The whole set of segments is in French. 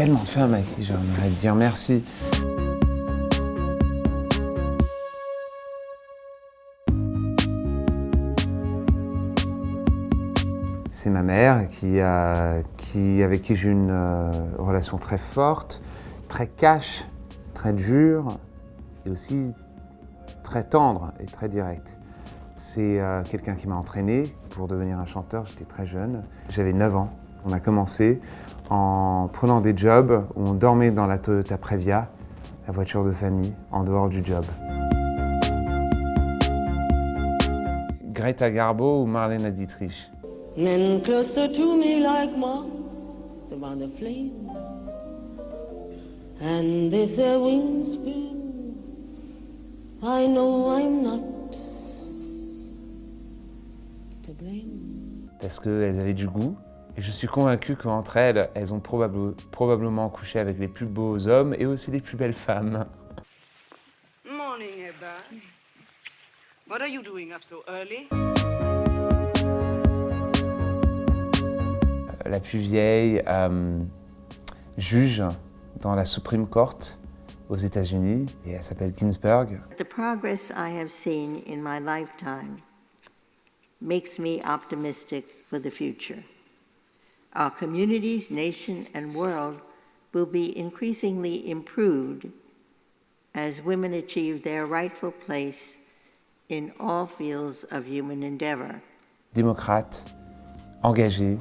tellement de femmes à qui j'aimerais dire merci. C'est ma mère avec qui j'ai une relation très forte, très cash, très dure et aussi très tendre et très directe. C'est quelqu'un qui m'a entraîné pour devenir un chanteur, j'étais très jeune. J'avais 9 ans. On a commencé en prenant des jobs où on dormait dans la Toyota Previa, la voiture de famille, en dehors du job. Greta Garbo ou Marlène Dietrich? Men closer to me like moths around a flame, and if their wings spin, I know I'm not to blame. Parce qu'elles avaient du goût, et je suis convaincu qu'entre elles, elles ont probablement couché avec les plus beaux hommes et aussi les plus belles femmes. Morning, Ebba. What are you doing up so early? La plus vieille juge dans la Supreme Court aux États-Unis et elle s'appelle Ginsburg. The progress I have seen in my lifetime makes me optimistic for the future. Our communities, nation, and world will be increasingly improved as women achieve their rightful place in all fields of human endeavor. Démocrate, engagée,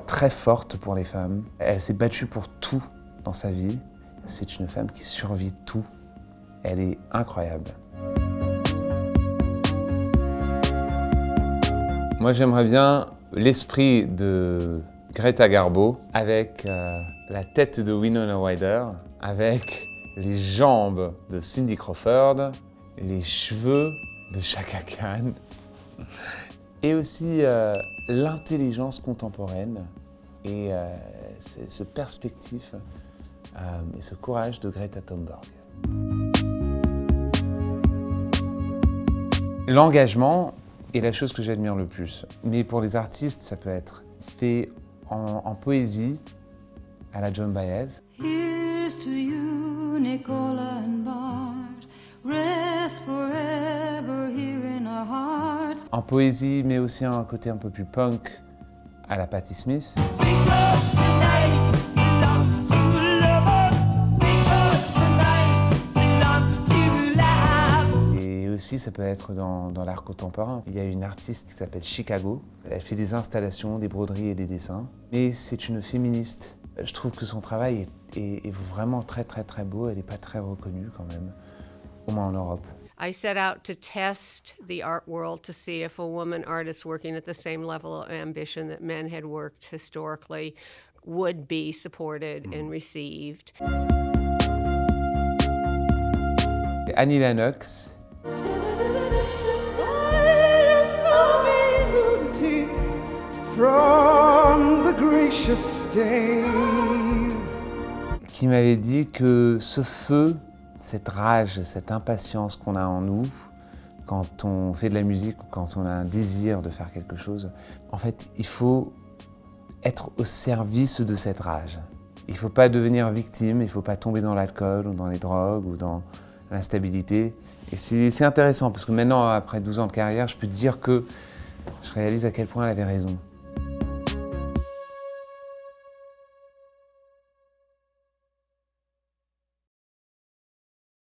très forte pour les femmes. Elle s'est battue pour tout dans sa vie. C'est une femme qui survit tout. Elle est incroyable. Moi, j'aimerais bien l'esprit de Greta Garbo avec la tête de Winona Ryder, avec les jambes de Cindy Crawford, les cheveux de Chaka Khan et aussi l'intelligence contemporaine et ce perspective et ce courage de Greta Thunberg. L'engagement est la chose que j'admire le plus. Mais pour les artistes, ça peut être fait en poésie à la Joan Baez. Here's to you, Nicola and Bart. Rest forever here in our hearts. En poésie, mais aussi un côté un peu plus punk à la Patti Smith. Et aussi, ça peut être dans l'art contemporain. Il y a une artiste qui s'appelle Chicago. Elle fait des installations, des broderies et des dessins. Mais c'est une féministe. Je trouve que son travail est vraiment très très très beau. Elle n'est pas très reconnue quand même, au moins en Europe. I set out to test the art world to see if a woman artist working at the same level of ambition that men had worked historically would be supported and received. Annie Lennox. From the gracious days. Qui m'avait dit que ce feu, cette rage, cette impatience qu'on a en nous, quand on fait de la musique ou quand on a un désir de faire quelque chose, en fait, il faut être au service de cette rage. Il ne faut pas devenir victime, il ne faut pas tomber dans l'alcool ou dans les drogues ou dans l'instabilité. Et c'est intéressant parce que maintenant, après 12 ans de carrière, je peux te dire que je réalise à quel point elle avait raison.